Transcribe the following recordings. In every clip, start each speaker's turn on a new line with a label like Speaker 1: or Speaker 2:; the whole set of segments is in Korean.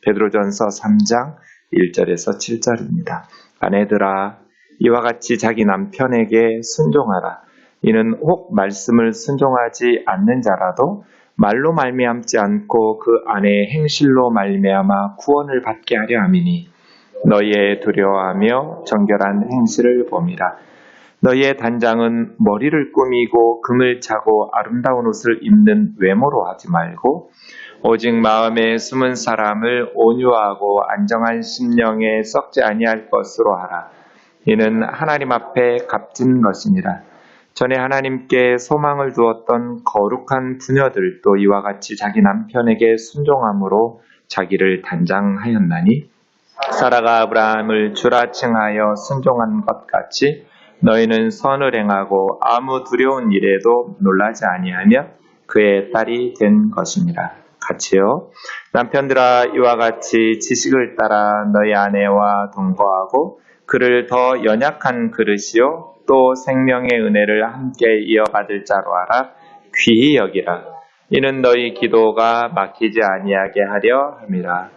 Speaker 1: 베드로전서 3장 1절에서 7절입니다. 아내들아, 이와 같이 자기 남편에게 순종하라. 이는 혹 말씀을 순종하지 않는 자라도 말로 말미암지 않고 그 아내의 행실로 말미암아 구원을 받게 하려 함이니 너희의 두려워하며 정결한 행실을 봄이라. 너희의 단장은 머리를 꾸미고 금을 차고 아름다운 옷을 입는 외모로 하지 말고 오직 마음에 숨은 사람을 온유하고 안정한 심령에 썩지 아니할 것으로 하라. 이는 하나님 앞에 값진 것이니라. 전에 하나님께 소망을 두었던 거룩한 부녀들도 이와 같이 자기 남편에게 순종함으로 자기를 단장하였나니 사라가 아브라함을 주라 칭하여 순종한 것 같이 너희는 선을 행하고 아무 두려운 일에도 놀라지 아니하며 그의 딸이 된 것이니라. 같이요. 남편들아, 이와 같이 지식을 따라 너희 아내와 동거하고 그를 더 연약한 그릇이요 또 생명의 은혜를 함께 이어받을 자로 알아 귀히 여기라. 이는 너희 기도가 막히지 아니하게 하려 함이라.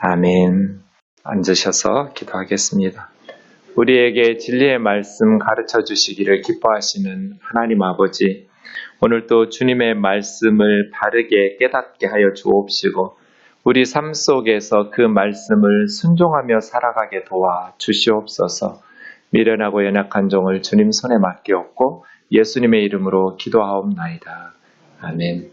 Speaker 1: 아멘. 앉으셔서 기도하겠습니다. 우리에게 진리의 말씀 가르쳐 주시기를 기뻐하시는 하나님 아버지, 오늘도 주님의 말씀을 바르게 깨닫게 하여 주옵시고 우리 삶 속에서 그 말씀을 순종하며 살아가게 도와 주시옵소서. 미련하고 연약한 종을 주님 손에 맡기옵고 예수님의 이름으로 기도하옵나이다. 아멘.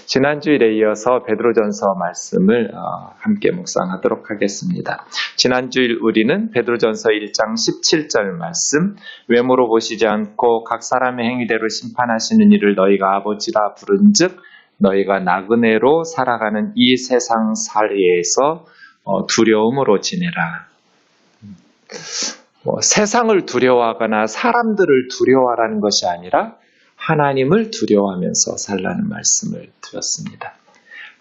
Speaker 1: 지난주일에 이어서 베드로전서 말씀을 함께 묵상하도록 하겠습니다. 지난주일 우리는 베드로전서 1장 17절 말씀, 외모로 보시지 않고 각 사람의 행위대로 심판하시는 이를 너희가 아버지라 부른즉 너희가 나그네로 살아가는 이 세상 살이에서 두려움으로 지내라. 세상을 두려워하거나 사람들을 두려워하라는 것이 아니라 하나님을 두려워하면서 살라는 말씀을 드렸습니다.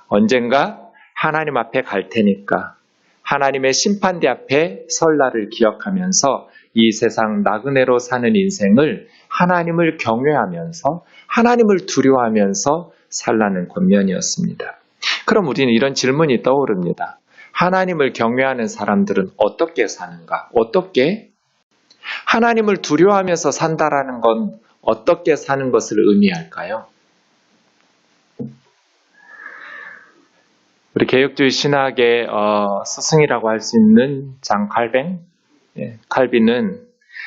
Speaker 1: 언젠가 하나님 앞에 갈 테니까 하나님의 심판대 앞에 설 날을 기억하면서 이 세상 나그네로 사는 인생을 하나님을 경외하면서 하나님을 두려워하면서 살라는 권면이었습니다. 그럼 우리는 이런 질문이 떠오릅니다. 하나님을 경외하는 사람들은 어떻게 사는가? 어떻게? 하나님을 두려워하면서 산다라는 건 어떻게 사는 것을 의미할까요? 우리 개혁주의 신학의 스승이라고 할 수 있는 장 칼뱅, 칼빈은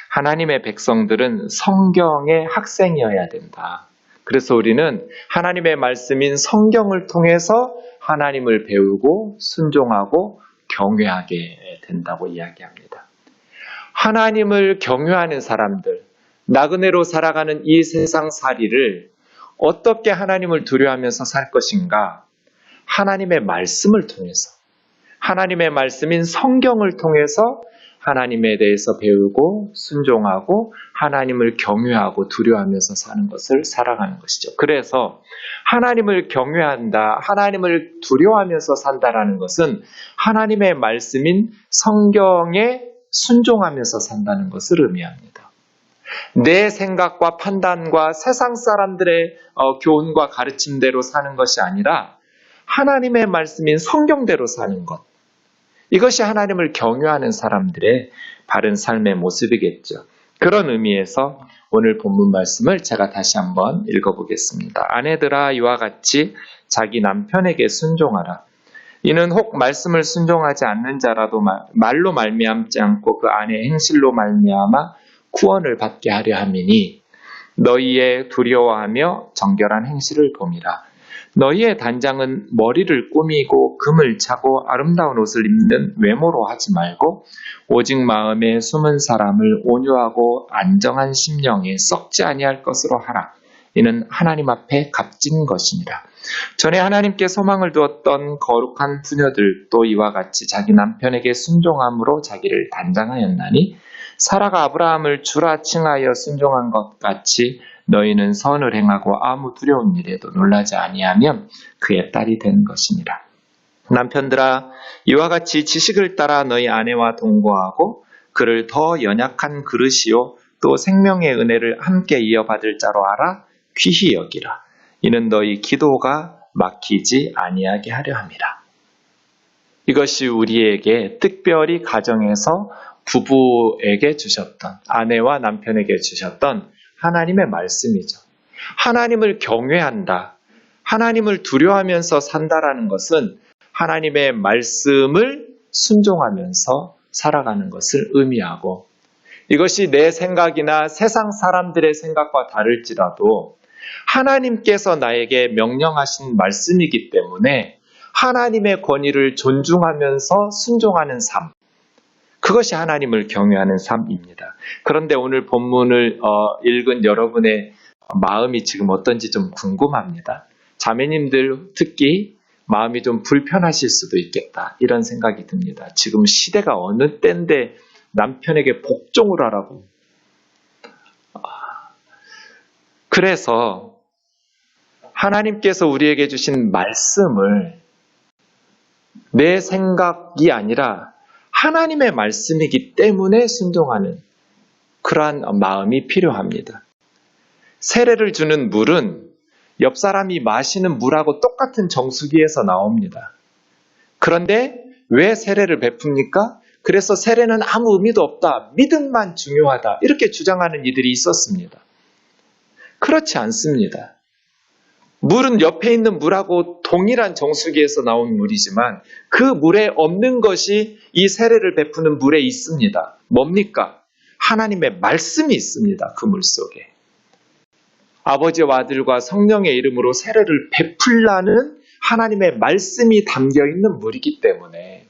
Speaker 1: 하나님의 백성들은 성경의 학생이어야 된다. 그래서 우리는 하나님의 말씀인 성경을 통해서 하나님을 배우고 순종하고 경외하게 된다고 이야기합니다. 하나님을 경외하는 사람들, 나그네로 살아가는 이 세상 살이를 어떻게 하나님을 두려워하면서 살 것인가? 하나님의 말씀을 통해서, 하나님의 말씀인 성경을 통해서 하나님에 대해서 배우고 순종하고 하나님을 경외하고 두려워하면서 사는 것을 살아가는 것이죠. 그래서 하나님을 경외한다, 하나님을 두려워하면서 산다라는 것은 하나님의 말씀인 성경에 순종하면서 산다는 것을 의미합니다. 내 생각과 판단과 세상 사람들의 교훈과 가르침대로 사는 것이 아니라 하나님의 말씀인 성경대로 사는 것. 이것이 하나님을 경외하는 사람들의 바른 삶의 모습이겠죠. 그런 의미에서 오늘 본문 말씀을 제가 다시 한번 읽어보겠습니다. 아내들아, 이와 같이 자기 남편에게 순종하라. 이는 혹 말씀을 순종하지 않는 자라도 말로 말미암지 않고 그 아내의 행실로 말미암아 구원을 받게 하려 함이니 너희의 두려워하며 정결한 행실을 봄이라. 너희의 단장은 머리를 꾸미고 금을 차고 아름다운 옷을 입는 외모로 하지 말고 오직 마음에 숨은 사람을 온유하고 안정한 심령에 썩지 아니할 것으로 하라. 이는 하나님 앞에 값진 것이니라. 전에 하나님께 소망을 두었던 거룩한 부녀들도 이와 같이 자기 남편에게 순종함으로 자기를 단장하였나니 사라가 아브라함을 주라 칭하여 순종한 것 같이 너희는 선을 행하고 아무 두려운 일에도 놀라지 아니하면 그의 딸이 된 것이니라. 남편들아, 이와 같이 지식을 따라 너희 아내와 동거하고 그를 더 연약한 그릇이요 또 생명의 은혜를 함께 이어받을 자로 알아 귀히 여기라. 이는 너희 기도가 막히지 아니하게 하려 함이라. 이것이 우리에게 특별히 가정에서 부부에게 주셨던, 아내와 남편에게 주셨던 하나님의 말씀이죠. 하나님을 경외한다, 하나님을 두려워하면서 산다라는 것은 하나님의 말씀을 순종하면서 살아가는 것을 의미하고, 이것이 내 생각이나 세상 사람들의 생각과 다를지라도 하나님께서 나에게 명령하신 말씀이기 때문에 하나님의 권위를 존중하면서 순종하는 삶, 그것이 하나님을 경외하는 삶입니다. 그런데 오늘 본문을 읽은 여러분의 마음이 지금 어떤지 좀 궁금합니다. 자매님들 특히 마음이 좀 불편하실 수도 있겠다, 이런 생각이 듭니다. 지금 시대가 어느 때인데 남편에게 복종을 하라고. 그래서 하나님께서 우리에게 주신 말씀을 내 생각이 아니라 하나님의 말씀이기 때문에 순종하는 그러한 마음이 필요합니다. 세례를 주는 물은 옆 사람이 마시는 물하고 똑같은 정수기에서 나옵니다. 그런데 왜 세례를 베풉니까? 그래서 세례는 아무 의미도 없다, 믿음만 중요하다, 이렇게 주장하는 이들이 있었습니다. 그렇지 않습니다. 물은 옆에 있는 물하고 동일한 정수기에서 나온 물이지만 그 물에 없는 것이 이 세례를 베푸는 물에 있습니다. 뭡니까? 하나님의 말씀이 있습니다. 그 물 속에. 아버지와 아들과 성령의 이름으로 세례를 베풀라는 하나님의 말씀이 담겨있는 물이기 때문에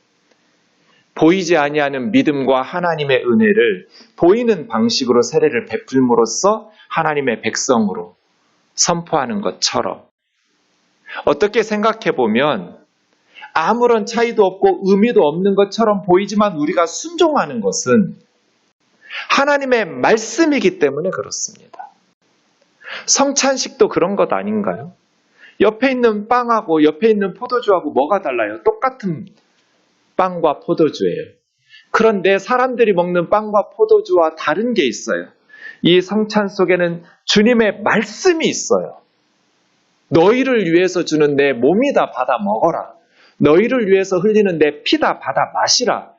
Speaker 1: 보이지 아니하는 믿음과 하나님의 은혜를 보이는 방식으로 세례를 베풀므로써 하나님의 백성으로 선포하는 것처럼, 어떻게 생각해 보면 아무런 차이도 없고 의미도 없는 것처럼 보이지만 우리가 순종하는 것은 하나님의 말씀이기 때문에 그렇습니다. 성찬식도 그런 것 아닌가요? 옆에 있는 빵하고 옆에 있는 포도주하고 뭐가 달라요? 똑같은 빵과 포도주예요. 그런데 사람들이 먹는 빵과 포도주와 다른 게 있어요. 이 성찬 속에는 주님의 말씀이 있어요. 너희를 위해서 주는 내 몸이다, 받아 먹어라. 너희를 위해서 흘리는 내 피다, 받아 마시라.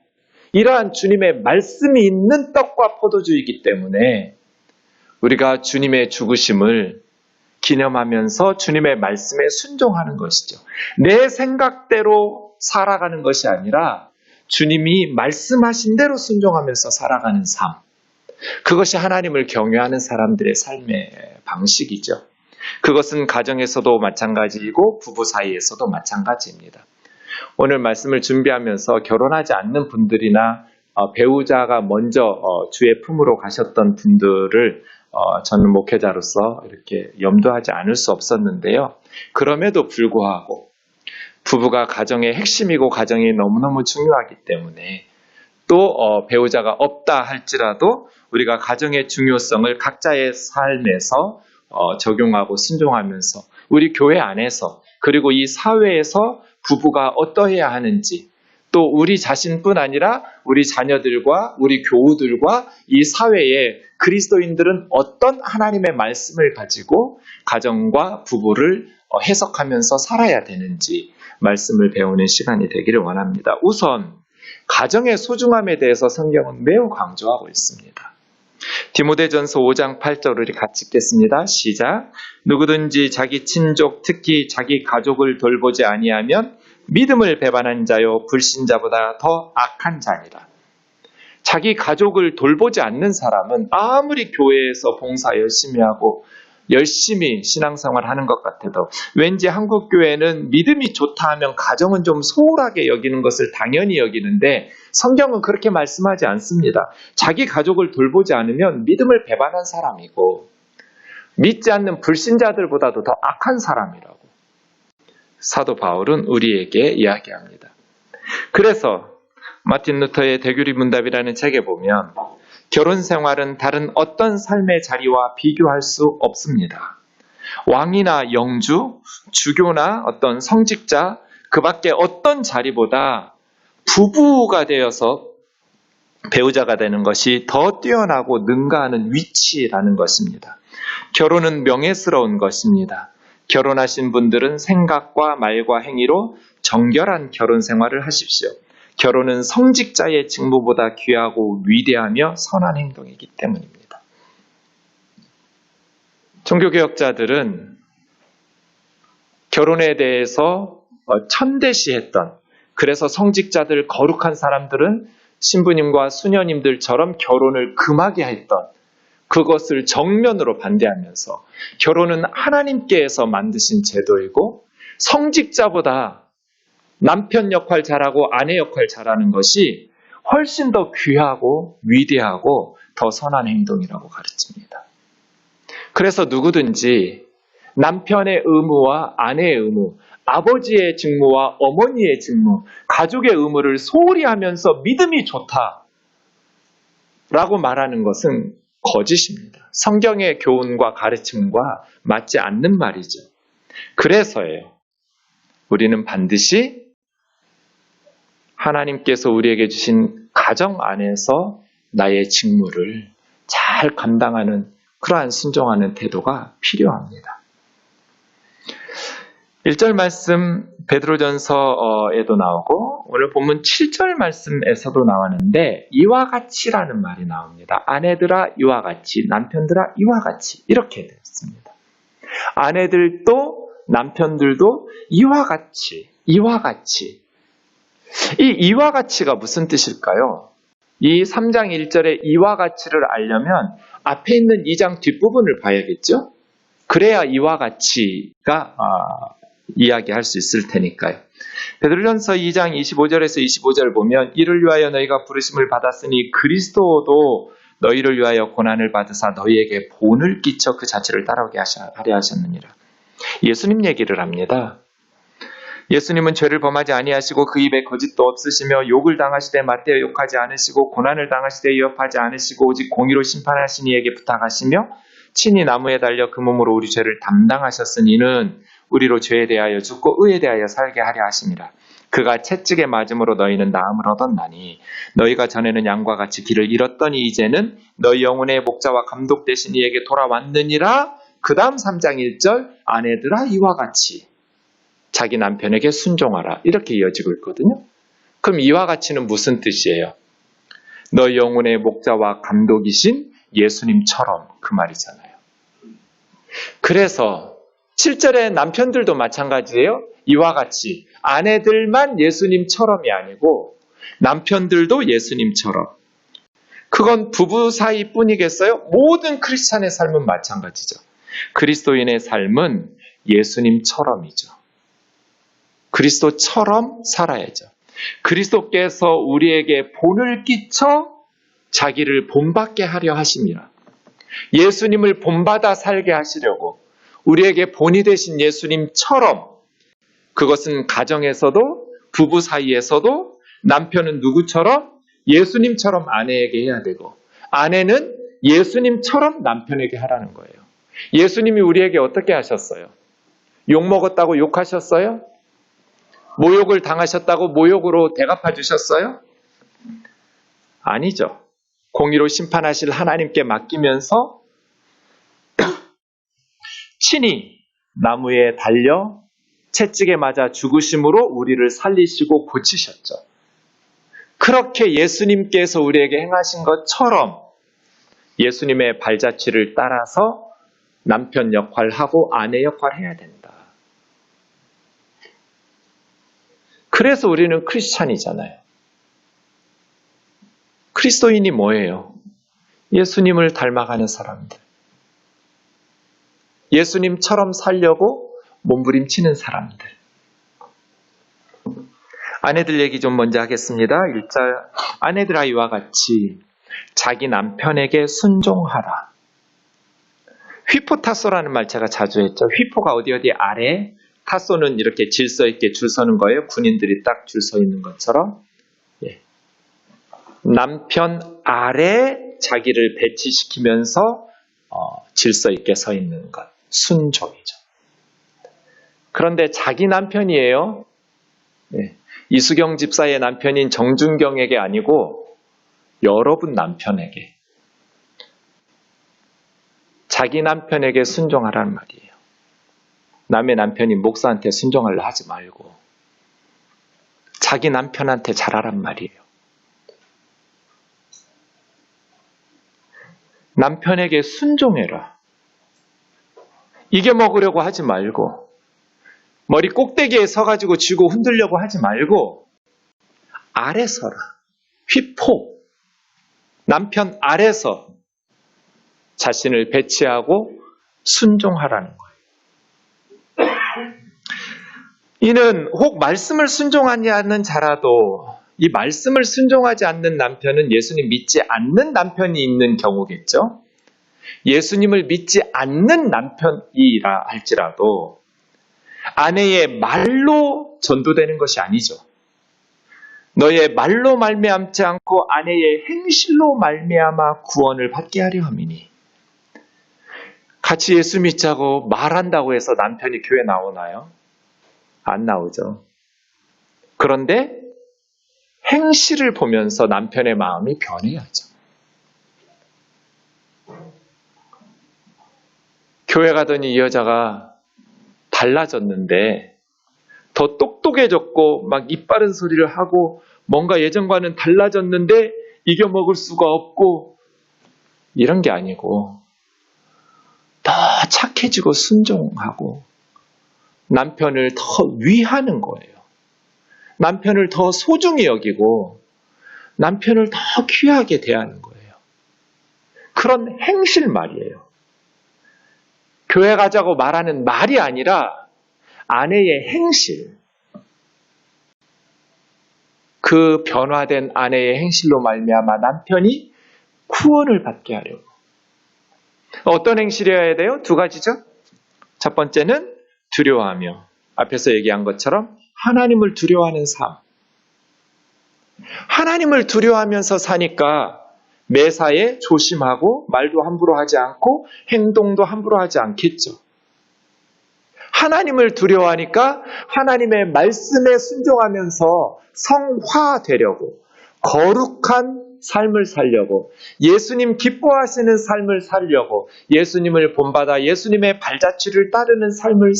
Speaker 1: 이러한 주님의 말씀이 있는 떡과 포도주이기 때문에 우리가 주님의 죽으심을 기념하면서 주님의 말씀에 순종하는 것이죠. 내 생각대로 살아가는 것이 아니라 주님이 말씀하신 대로 순종하면서 살아가는 삶. 그것이 하나님을 경외하는 사람들의 삶의 방식이죠. 그것은 가정에서도 마찬가지이고 부부 사이에서도 마찬가지입니다. 오늘 말씀을 준비하면서 결혼하지 않는 분들이나 배우자가 먼저 주의 품으로 가셨던 분들을 저는 목회자로서 이렇게 염두하지 않을 수 없었는데요. 그럼에도 불구하고 부부가 가정의 핵심이고 가정이 너무너무 중요하기 때문에 또 배우자가 없다 할지라도 우리가 가정의 중요성을 각자의 삶에서 적용하고 순종하면서 우리 교회 안에서 그리고 이 사회에서 부부가 어떠해야 하는지, 또 우리 자신뿐 아니라 우리 자녀들과 우리 교우들과 이 사회에 그리스도인들은 어떤 하나님의 말씀을 가지고 가정과 부부를 해석하면서 살아야 되는지 말씀을 배우는 시간이 되기를 원합니다. 우선 가정의 소중함에 대해서 성경은 매우 강조하고 있습니다. 디모데전서 5장 8절을 우리 같이 읽겠습니다. 시작. 누구든지 자기 친족, 특히 자기 가족을 돌보지 아니하면 믿음을 배반한 자요 불신자보다 더 악한 자니라. 자기 가족을 돌보지 않는 사람은 아무리 교회에서 봉사 열심히 하고 열심히 신앙생활 하는 것 같아도 왠지 한국 교회는 믿음이 좋다 하면 가정은 좀 소홀하게 여기는 것을 당연히 여기는데 성경은 그렇게 말씀하지 않습니다. 자기 가족을 돌보지 않으면 믿음을 배반한 사람이고 믿지 않는 불신자들보다도 더 악한 사람이라고 사도 바울은 우리에게 이야기합니다. 그래서 마틴 루터의 대교리 문답이라는 책에 보면 결혼 생활은 다른 어떤 삶의 자리와 비교할 수 없습니다. 왕이나 영주, 주교나 어떤 성직자, 그 밖에 어떤 자리보다 부부가 되어서 배우자가 되는 것이 더 뛰어나고 능가하는 위치라는 것입니다. 결혼은 명예스러운 것입니다. 결혼하신 분들은 생각과 말과 행위로 정결한 결혼 생활을 하십시오. 결혼은 성직자의 직무보다 귀하고 위대하며 선한 행동이기 때문입니다. 종교개혁자들은 결혼에 대해서 천대시했던, 그래서 성직자들, 거룩한 사람들은 신부님과 수녀님들처럼 결혼을 금하게 했던, 그것을 정면으로 반대하면서 결혼은 하나님께서 만드신 제도이고 성직자보다 남편 역할 잘하고 아내 역할 잘하는 것이 훨씬 더 귀하고 위대하고 더 선한 행동이라고 가르칩니다. 그래서 누구든지 남편의 의무와 아내의 의무, 아버지의 직무와 어머니의 직무, 가족의 의무를 소홀히 하면서 믿음이 좋다라고 말하는 것은 거짓입니다. 성경의 교훈과 가르침과 맞지 않는 말이죠. 그래서예요. 우리는 반드시 하나님께서 우리에게 주신 가정 안에서 나의 직무를 잘 감당하는 그러한 순종하는 태도가 필요합니다. 1절 말씀 베드로전서에도 나오고 오늘 본문 7절 말씀에서도 나왔는데 이와 같이라는 말이 나옵니다. 아내들아 이와 같이, 남편들아 이와 같이 이렇게 되었습니다. 아내들도 남편들도 이와 같이, 이와 같이. 이 이와 같이가 무슨 뜻일까요? 이 3장 1절의 이와 같이를 알려면 앞에 있는 2장 뒷부분을 봐야겠죠? 그래야 이와 같이가 이야기할 수 있을 테니까요. 베드로전서 2장 25절에서 25절 보면 이를 위하여 너희가 부르심을 받았으니 그리스도도 너희를 위하여 고난을 받으사 너희에게 본을 끼쳐 그 자체를 따라오게 하려 하셨느니라. 예수님 얘기를 합니다. 예수님은 죄를 범하지 아니하시고 그 입에 거짓도 없으시며 욕을 당하시되 맞대어 욕하지 않으시고 고난을 당하시되 위협하지 않으시고 오직 공의로 심판하신 이에게 부탁하시며 친히 나무에 달려 그 몸으로 우리 죄를 담당하셨으니는 우리로 죄에 대하여 죽고 의에 대하여 살게 하려 하심이라. 그가 채찍에 맞음으로 너희는 나음을 얻었나니 너희가 전에는 양과 같이 길을 잃었더니 이제는 너희 영혼의 목자와 감독 되신 이에게 돌아왔느니라. 그 다음 3장 1절 아내들아 이와 같이 자기 남편에게 순종하라 이렇게 이어지고 있거든요. 그럼 이와 같이는 무슨 뜻이에요? 너희 영혼의 목자와 감독이신 예수님처럼 그 말이잖아요. 그래서 7절의 남편들도 마찬가지예요. 이와 같이 아내들만 예수님처럼이 아니고 남편들도 예수님처럼. 그건 부부 사이뿐이겠어요? 모든 크리스찬의 삶은 마찬가지죠. 그리스도인의 삶은 예수님처럼이죠. 그리스도처럼 살아야죠. 그리스도께서 우리에게 본을 끼쳐 자기를 본받게 하려 하십니다. 예수님을 본받아 살게 하시려고 우리에게 본이 되신 예수님처럼, 그것은 가정에서도 부부 사이에서도 남편은 누구처럼? 예수님처럼 아내에게 해야 되고 아내는 예수님처럼 남편에게 하라는 거예요. 예수님이 우리에게 어떻게 하셨어요? 욕 먹었다고 욕하셨어요? 모욕을 당하셨다고 모욕으로 대갚아 주셨어요? 아니죠. 공의로 심판하실 하나님께 맡기면서 친히 나무에 달려 채찍에 맞아 죽으심으로 우리를 살리시고 고치셨죠. 그렇게 예수님께서 우리에게 행하신 것처럼 예수님의 발자취를 따라서 남편 역할하고 아내 역할 해야 된다. 그래서 우리는 크리스찬이잖아요. 그리스도인이 뭐예요? 예수님을 닮아가는 사람들. 예수님처럼 살려고 몸부림치는 사람들. 아내들 얘기 좀 먼저 하겠습니다. 1절 아내들아 이와 같이 자기 남편에게 순종하라. 휘포타소라는 말 제가 자주 했죠. 휘포가 어디 아래, 타소는 이렇게 질서 있게 줄 서는 거예요. 군인들이 딱 줄 서 있는 것처럼. 예. 남편 아래 자기를 배치시키면서 질서 있게 서 있는 것. 순종이죠. 그런데 자기 남편이에요. 예. 이수경 집사의 남편인 정준경에게 아니고 여러분 남편에게. 자기 남편에게 순종하라는 말이에요. 남의 남편이 목사한테 순종하려 하지 말고 자기 남편한테 잘하란 말이에요. 남편에게 순종해라. 이겨먹으려고 하지 말고, 머리 꼭대기에 서가지고 쥐고 흔들려고 하지 말고, 아래 서라. 휘포. 남편 아래서 자신을 배치하고 순종하라는 거예요. 이는 혹 말씀을 순종하지 않는 자라도 이 말씀을 순종하지 않는 남편은 예수님 믿지 않는 남편이 있는 경우겠죠. 예수님을 믿지 않는 남편이라 할지라도 아내의 말로 전도되는 것이 아니죠. 너의 말로 말미암지 않고 아내의 행실로 말미암아 구원을 받게 하려 함이니. 같이 예수 믿자고 말한다고 해서 남편이 교회 나오나요? 안 나오죠. 그런데 행실을 보면서 남편의 마음이 변해야죠. 교회 가더니 이 여자가 달라졌는데 더 똑똑해졌고 막 이빠른 소리를 하고 뭔가 예전과는 달라졌는데 이겨먹을 수가 없고 이런 게 아니고 더 착해지고 순종하고 남편을 더 위하는 거예요. 남편을 더 소중히 여기고 남편을 더 귀하게 대하는 거예요. 그런 행실 말이에요. 교회 가자고 말하는 말이 아니라 아내의 행실. 그 변화된 아내의 행실로 말미암아 남편이 구원을 받게 하려고. 어떤 행실이어야 돼요? 두 가지죠. 첫 번째는 두려워하며 앞에서 얘기한 것처럼 하나님을 두려워하는 삶. 하나님을 두려워하면서 사니까 매사에 조심하고 말도 함부로 하지 않고 행동도 함부로 하지 않겠죠. 하나님을 두려워하니까 하나님의 말씀에 순종하면서 성화되려고 거룩한 삶을 살려고 예수님 기뻐하시는 삶을 살려고 예수님을 본받아 예수님의 발자취를 따르는 삶을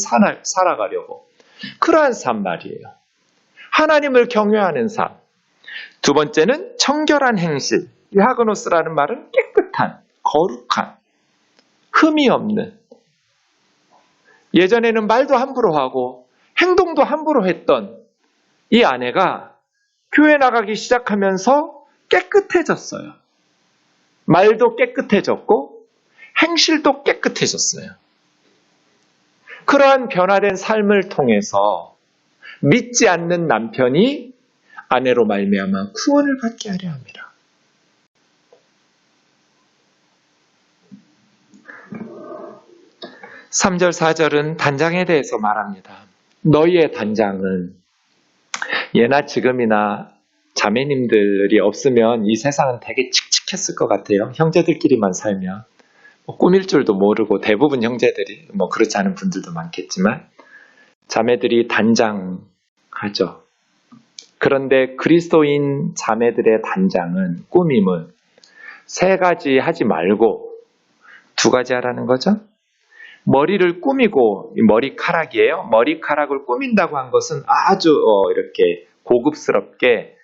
Speaker 1: 살아가려고 그러한 삶 말이에요. 하나님을 경외하는 삶. 두 번째는 청결한 행실. 이 하그노스라는 말은 깨끗한, 거룩한, 흠이 없는. 예전에는 말도 함부로 하고 행동도 함부로 했던 이 아내가 교회 나가기 시작하면서 깨끗해졌어요. 말도 깨끗해졌고 행실도 깨끗해졌어요. 그러한 변화된 삶을 통해서 믿지 않는 남편이 아내로 말미암아 구원을 받게 하려 합니다. (3절) (4절은) 단장에 대해서 말합니다. 너희의 단장은 예나 지금이나 자매님들이 없으면 이 세상은 되게 칙칙했을 것 같아요. 형제들끼리만 살면 꾸밀 줄도 모르고 대부분 형제들이 그렇지 않은 분들도 많겠지만 자매들이 단장하죠. 그런데 그리스도인 자매들의 단장은 꾸밈은 세 가지 하지 말고 두 가지 하라는 거죠. 머리를 꾸미고 머리카락이에요. 머리카락을 꾸민다고 한 것은 아주 이렇게 고급스럽게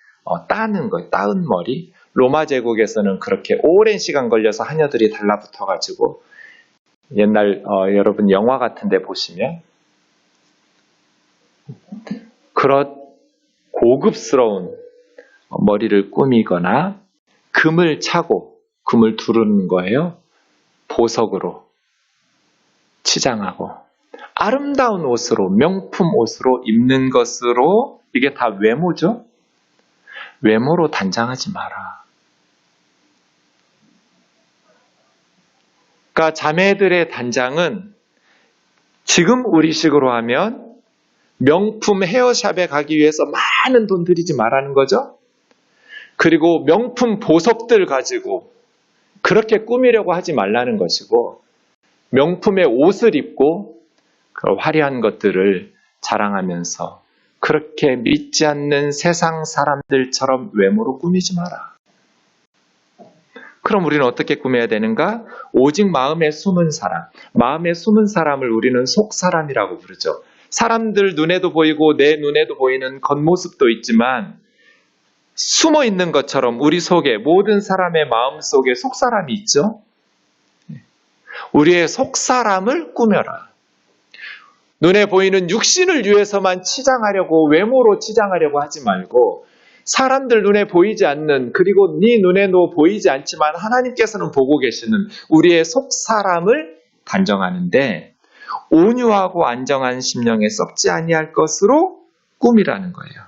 Speaker 1: 따는 거예요. 따은 머리. 로마 제국에서는 그렇게 오랜 시간 걸려서 하녀들이 달라붙어가지고 옛날 여러분 영화 같은 데 보시면 그런 고급스러운 머리를 꾸미거나 금을 차고 금을 두르는 거예요. 보석으로 치장하고 아름다운 옷으로 명품 옷으로 입는 것으로 이게 다 외모죠. 외모로 단장하지 마라. 그러니까 자매들의 단장은 지금 우리식으로 하면 명품 헤어샵에 가기 위해서 많은 돈 들이지 말라는 거죠. 그리고 명품 보석들 가지고 그렇게 꾸미려고 하지 말라는 것이고 명품의 옷을 입고 그 화려한 것들을 자랑하면서 그렇게 믿지 않는 세상 사람들처럼 외모로 꾸미지 마라. 그럼 우리는 어떻게 꾸며야 되는가? 오직 마음에 숨은 사람. 마음에 숨은 사람을 우리는 속사람이라고 부르죠. 사람들 눈에도 보이고 내 눈에도 보이는 겉모습도 있지만 숨어 있는 것처럼 우리 속에, 모든 사람의 마음 속에 속사람이 있죠? 우리의 속사람을 꾸며라. 눈에 보이는 육신을 위해서만 치장하려고, 외모로 치장하려고 하지 말고, 사람들 눈에 보이지 않는, 그리고 네 눈에도 보이지 않지만 하나님께서는 보고 계시는 우리의 속사람을 단정하는데, 온유하고 안정한 심령에 썩지 아니할 것으로 꾸미라는 거예요.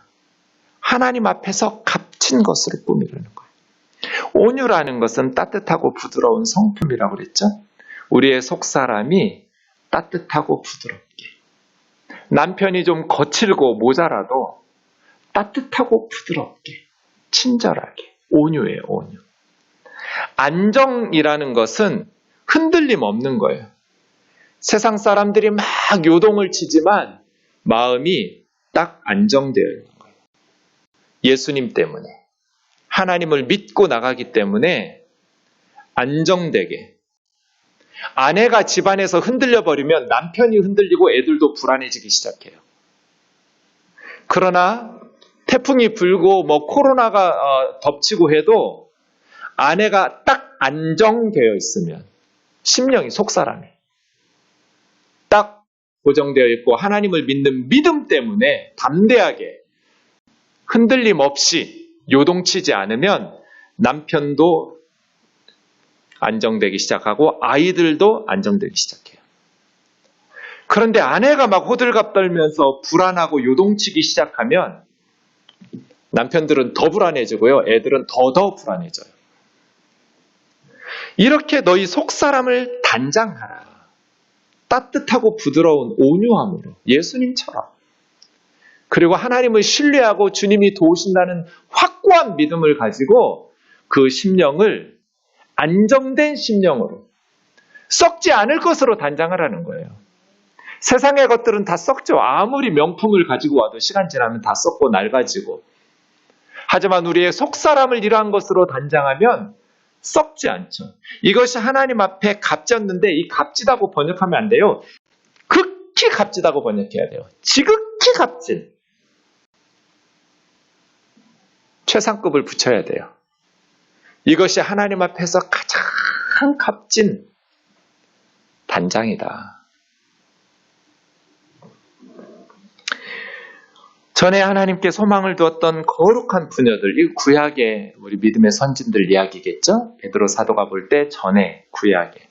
Speaker 1: 하나님 앞에서 값진 것으로 꾸미라는 거예요. 온유라는 것은 따뜻하고 부드러운 성품이라고 그랬죠? 우리의 속사람이 따뜻하고 부드럽게, 남편이 좀 거칠고 모자라도 따뜻하고 부드럽게, 친절하게, 온유해요, 온유. 안정이라는 것은 흔들림 없는 거예요. 세상 사람들이 막 요동을 치지만 마음이 딱 안정되어 있는 거예요. 예수님 때문에, 하나님을 믿고 나가기 때문에 안정되게. 아내가 집안에서 흔들려 버리면 남편이 흔들리고 애들도 불안해지기 시작해요. 그러나 태풍이 불고 코로나가 덮치고 해도 아내가 딱 안정되어 있으면, 심령이, 속사람이 딱 고정되어 있고 하나님을 믿는 믿음 때문에 담대하게 흔들림 없이 요동치지 않으면 남편도 안정되기 시작하고 아이들도 안정되기 시작해요. 그런데 아내가 막 호들갑 떨면서 불안하고 요동치기 시작하면 남편들은 더 불안해지고요. 애들은 더 불안해져요. 이렇게 너희 속사람을 단장하라. 따뜻하고 부드러운 온유함으로, 예수님처럼. 그리고 하나님을 신뢰하고 주님이 도우신다는 확고한 믿음을 가지고 그 심령을 안정된 심령으로, 썩지 않을 것으로 단장하라는 거예요. 세상의 것들은 다 썩죠. 아무리 명품을 가지고 와도 시간 지나면 다 썩고 낡아지고. 하지만 우리의 속사람을 이러한 것으로 단장하면 썩지 않죠. 이것이 하나님 앞에 값졌는데, 이 값지다고 번역하면 안 돼요. 극히 값지다고 번역해야 돼요. 지극히 값진. 최상급을 붙여야 돼요. 이것이 하나님 앞에서 가장 값진 단장이다. 전에 하나님께 소망을 두었던 거룩한 부녀들, 이 구약의 우리 믿음의 선진들 이야기겠죠? 베드로 사도가 볼 때 전에 구약에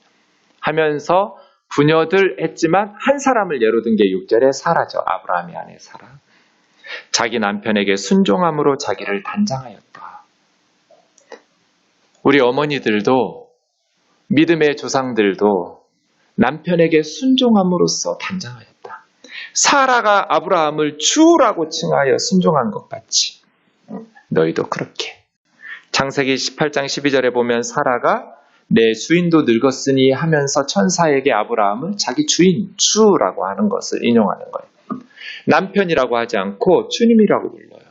Speaker 1: 하면서 부녀들 했지만 한 사람을 예로 든 게 6절에 사라죠. 아브라함의 아내 사라. 자기 남편에게 순종함으로 자기를 단장하였다. 우리 어머니들도, 믿음의 조상들도 남편에게 순종함으로써 단장하였다. 사라가 아브라함을 주라고 칭하여 순종한 것 같이 너희도 그렇게. 창세기 18장 12절에 보면 사라가 내 주인도 늙었으니 하면서 천사에게 아브라함을 자기 주인, 주라고 하는 것을 인용하는 거예요. 남편이라고 하지 않고 주님이라고 불러요.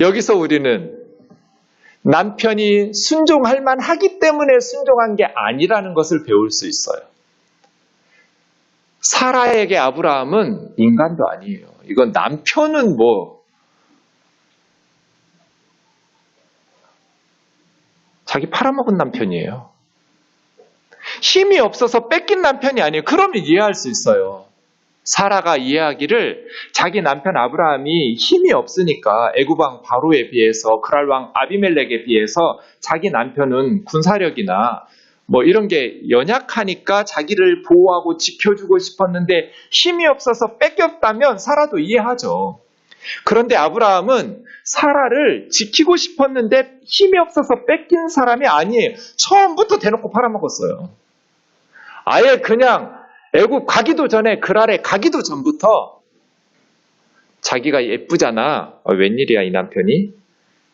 Speaker 1: 여기서 우리는 남편이 순종할 만하기 때문에 순종한 게 아니라는 것을 배울 수 있어요. 사라에게 아브라함은 인간도 아니에요. 이건 남편은 자기 팔아먹은 남편이에요. 힘이 없어서 뺏긴 남편이 아니에요. 그러면 이해할 수 있어요. 사라가 이해하기를 자기 남편 아브라함이 힘이 없으니까 애굽왕 바로에 비해서, 그랄왕 아비멜렉에 비해서 자기 남편은 군사력이나 이런 게 연약하니까 자기를 보호하고 지켜주고 싶었는데 힘이 없어서 뺏겼다면 사라도 이해하죠. 그런데 아브라함은 사라를 지키고 싶었는데 힘이 없어서 뺏긴 사람이 아니에요. 처음부터 대놓고 팔아먹었어요. 아예 그냥 애굽 가기도 전에, 그랄에 가기도 전부터 자기가 예쁘잖아. 웬일이야 이 남편이.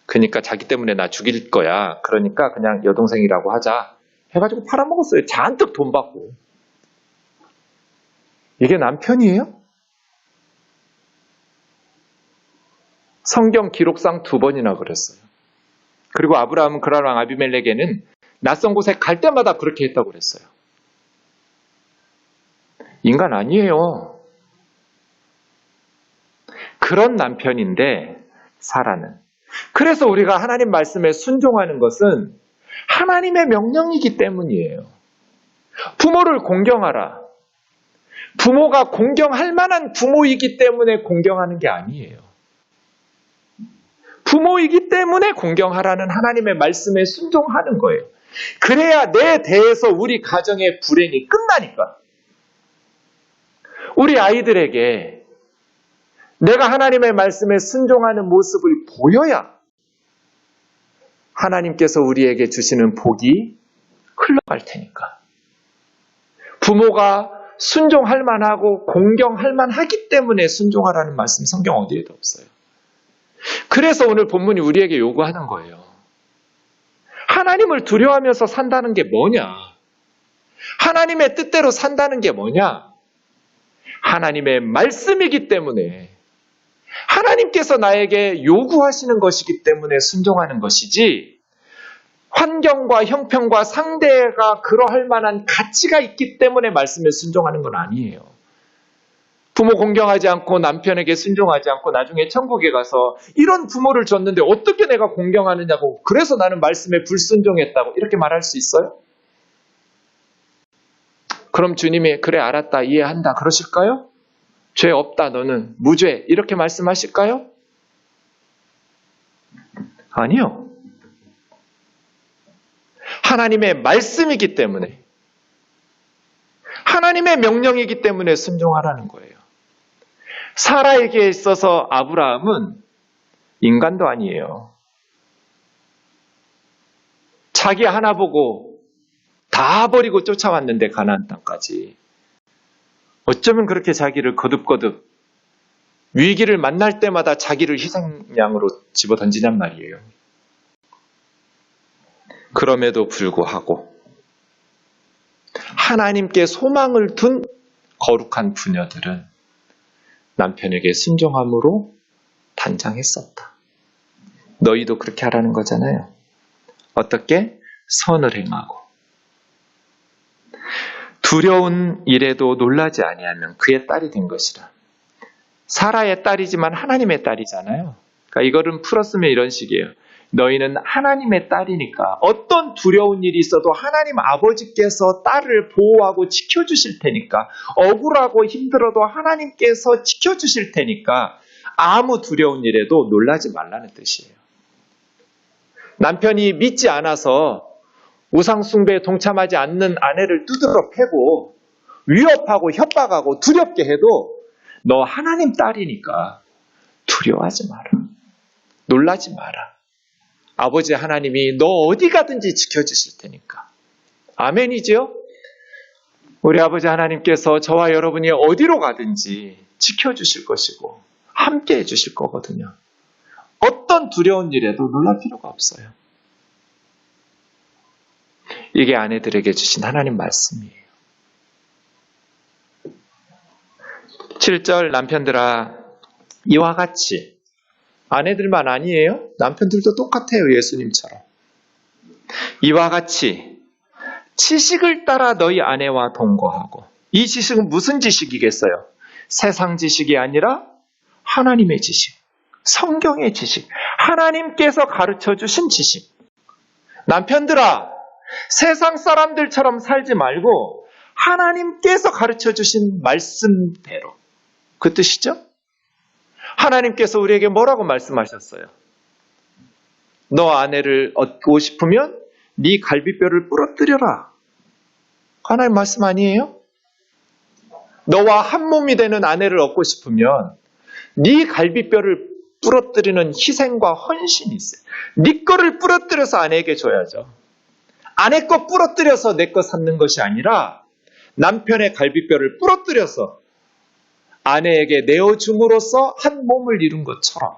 Speaker 1: 그러니까 자기 때문에 나 죽일 거야. 그러니까 그냥 여동생이라고 하자 해가지고 팔아먹었어요. 잔뜩 돈 받고. 이게 남편이에요? 성경 기록상 2번이나 그랬어요. 그리고 아브라함은 그랄왕 아비멜렉에는 낯선 곳에 갈 때마다 그렇게 했다고 그랬어요. 인간 아니에요. 그런 남편인데 사라는. 그래서 우리가 하나님 말씀에 순종하는 것은 하나님의 명령이기 때문이에요. 부모를 공경하라. 부모가 공경할 만한 부모이기 때문에 공경하는 게 아니에요. 부모이기 때문에 공경하라는 하나님의 말씀에 순종하는 거예요. 그래야 내 대에서 우리 가정의 불행이 끝나니까. 우리 아이들에게 내가 하나님의 말씀에 순종하는 모습을 보여야 하나님께서 우리에게 주시는 복이 흘러갈 테니까. 부모가 순종할 만하고 공경할 만하기 때문에 순종하라는 말씀 성경 어디에도 없어요. 그래서 오늘 본문이 우리에게 요구하는 거예요. 하나님을 두려워하면서 산다는 게 뭐냐? 하나님의 뜻대로 산다는 게 뭐냐? 하나님의 말씀이기 때문에 하나님께서 나에게 요구하시는 것이기 때문에 순종하는 것이지 환경과 형편과 상대가 그러할 만한 가치가 있기 때문에 말씀에 순종하는 건 아니에요. 부모 공경하지 않고 남편에게 순종하지 않고 나중에 천국에 가서 이런 부모를 줬는데 어떻게 내가 공경하느냐고 그래서 나는 말씀에 불순종했다고 이렇게 말할 수 있어요? 그럼 주님이 그래 알았다 이해한다 그러실까요? 죄 없다 너는 무죄 이렇게 말씀하실까요? 아니요. 하나님의 말씀이기 때문에 하나님의 명령이기 때문에 순종하라는 거예요. 사라에게 있어서 아브라함은 인간도 아니에요. 자기 하나 보고 다 버리고 쫓아왔는데 가나안 땅까지. 어쩌면 그렇게 자기를 거듭거듭 위기를 만날 때마다 자기를 희생양으로 집어던지냔 말이에요. 그럼에도 불구하고 하나님께 소망을 둔 거룩한 부녀들은 남편에게 순종함으로 단장했었다. 너희도 그렇게 하라는 거잖아요. 어떻게? 선을 행하고. 두려운 일에도 놀라지 아니하면 그의 딸이 된 것이라. 사라의 딸이지만 하나님의 딸이잖아요. 그러니까 이거를 풀었으면 이런 식이에요. 너희는 하나님의 딸이니까 어떤 두려운 일이 있어도 하나님 아버지께서 딸을 보호하고 지켜주실 테니까 억울하고 힘들어도 하나님께서 지켜주실 테니까 아무 두려운 일에도 놀라지 말라는 뜻이에요. 남편이 믿지 않아서 우상숭배에 동참하지 않는 아내를 두드러 패고 위협하고 협박하고 두렵게 해도 너 하나님 딸이니까 두려워하지 마라. 놀라지 마라. 아버지 하나님이 너 어디 가든지 지켜주실 테니까. 아멘이죠? 우리 아버지 하나님께서 저와 여러분이 어디로 가든지 지켜주실 것이고 함께 해주실 거거든요. 어떤 두려운 일에도 놀랄 필요가 없어요. 이게 아내들에게 주신 하나님 말씀이에요. 7절 남편들아 이와 같이 아내들만 아니에요. 남편들도 똑같아요. 예수님처럼. 이와 같이 지식을 따라 너희 아내와 동거하고. 이 지식은 무슨 지식이겠어요? 세상 지식이 아니라 하나님의 지식, 성경의 지식, 하나님께서 가르쳐 주신 지식. 남편들아 세상 사람들처럼 살지 말고 하나님께서 가르쳐 주신 말씀대로. 그 뜻이죠? 하나님께서 우리에게 뭐라고 말씀하셨어요? 너 아내를 얻고 싶으면 네 갈비뼈를 부러뜨려라. 하나님 말씀 아니에요? 너와 한 몸이 되는 아내를 얻고 싶으면 네 갈비뼈를 부러뜨리는 희생과 헌신이 있어요. 네 거를 부러뜨려서 아내에게 줘야죠. 아내 거 부러뜨려서 내 거 삼는 것이 아니라 남편의 갈비뼈를 부러뜨려서 아내에게 내어줌으로써 한 몸을 이룬 것처럼.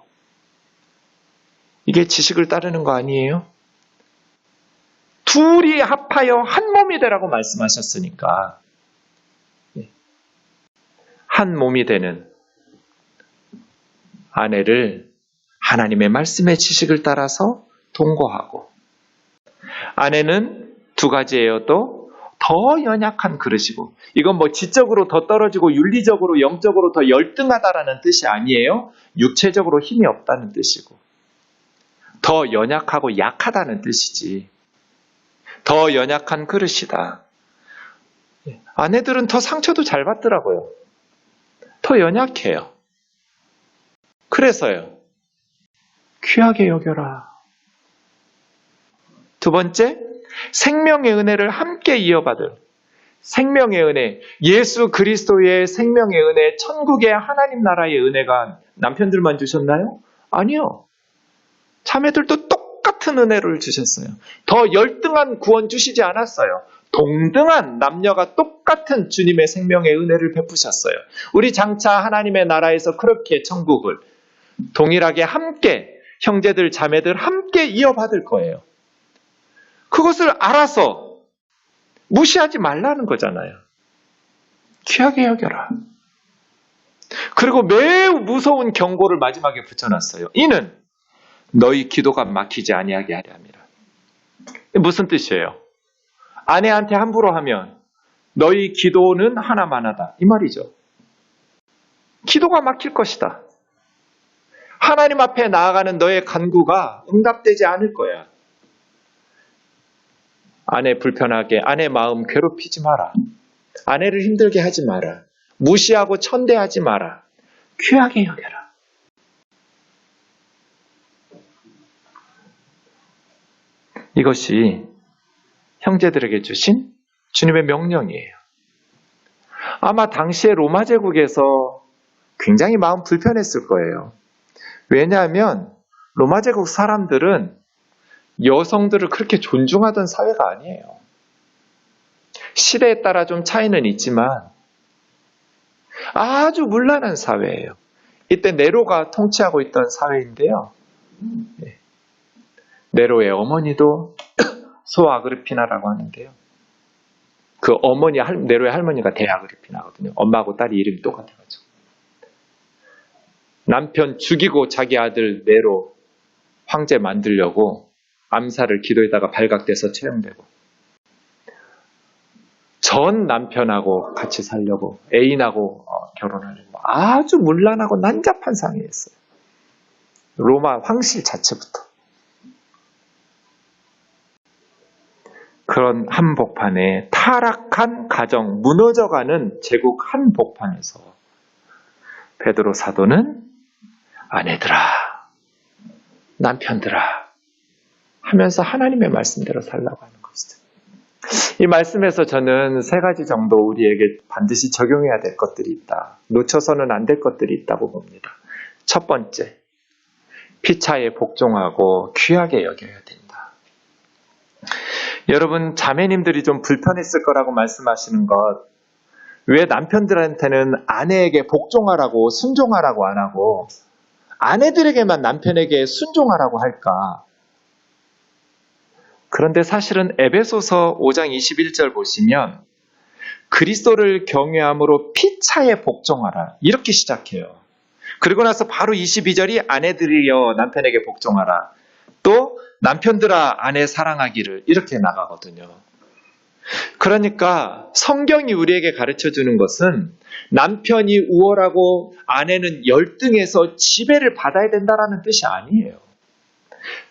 Speaker 1: 이게 지식을 따르는 거 아니에요? 둘이 합하여 한 몸이 되라고 말씀하셨으니까 한 몸이 되는 아내를 하나님의 말씀의 지식을 따라서 동거하고, 아내는 두 가지예요. 또 더 연약한 그릇이고, 이건 뭐 지적으로 더 떨어지고 윤리적으로 영적으로 더 열등하다라는 뜻이 아니에요. 육체적으로 힘이 없다는 뜻이고, 더 연약하고 약하다는 뜻이지. 더 연약한 그릇이다. 아내들은 더 상처도 잘 받더라고요. 더 연약해요. 그래서요. 귀하게 여겨라. 두 번째, 생명의 은혜를 함께 이어받을. 생명의 은혜, 예수 그리스도의 생명의 은혜, 천국의 하나님 나라의 은혜가 남편들만 주셨나요? 아니요. 자매들도 똑같은 은혜를 주셨어요. 더 열등한 구원 주시지 않았어요. 동등한 남녀가 똑같은 주님의 생명의 은혜를 베푸셨어요. 우리 장차 하나님의 나라에서 그렇게 천국을 동일하게 함께 형제들 자매들 함께 이어받을 거예요. 그것을 알아서 무시하지 말라는 거잖아요. 귀하게 여겨라. 그리고 매우 무서운 경고를 마지막에 붙여놨어요. 이는 너희 기도가 막히지 아니하게 하려 함이라. 무슨 뜻이에요? 아내한테 함부로 하면 너희 기도는 하나만 하다. 이 말이죠. 기도가 막힐 것이다. 하나님 앞에 나아가는 너의 간구가 응답되지 않을 거야. 아내 불편하게, 아내 마음 괴롭히지 마라. 아내를 힘들게 하지 마라. 무시하고 천대하지 마라. 귀하게 여겨라. 이것이 형제들에게 주신 주님의 명령이에요. 아마 당시에 로마 제국에서 굉장히 마음 불편했을 거예요. 왜냐하면 로마 제국 사람들은 여성들을 그렇게 존중하던 사회가 아니에요. 시대에 따라 좀 차이는 있지만 아주 문란한 사회예요. 이때 네로가 통치하고 있던 사회인데요. 네로의 어머니도 소아그리피나라고 하는데요. 그 어머니, 네로의 할머니가 대아그리피나거든요. 엄마하고 딸이 이름이 똑같아가지고. 남편 죽이고 자기 아들 네로 황제 만들려고 암살을 기도에다가 발각돼서 처형되고, 전 남편하고 같이 살려고 애인하고 결혼하려고 아주 문란하고 난잡한 상황이었어요. 로마 황실 자체부터. 그런 한복판에 타락한 가정, 무너져가는 제국 한복판에서 베드로 사도는 아내들아, 남편들아 하면서 하나님의 말씀대로 살라고 하는 것이죠. 이 말씀에서 저는 세 가지 정도 우리에게 반드시 적용해야 될 것들이 있다. 놓쳐서는 안 될 것들이 있다고 봅니다. 첫 번째, 피차에 복종하고 귀하게 여겨야 된다. 여러분, 자매님들이 좀 불편했을 거라고 말씀하시는 것, 왜 남편들한테는 아내에게 복종하라고 순종하라고 안 하고 아내들에게만 남편에게 순종하라고 할까? 그런데 사실은 에베소서 5장 21절 보시면 그리스도를 경외함으로 피차에 복종하라 이렇게 시작해요. 그리고 나서 바로 22절이 아내들이여 남편에게 복종하라, 또 남편들아 아내 사랑하기를 이렇게 나가거든요. 그러니까 성경이 우리에게 가르쳐주는 것은 남편이 우월하고 아내는 열등해서 지배를 받아야 된다는 뜻이 아니에요.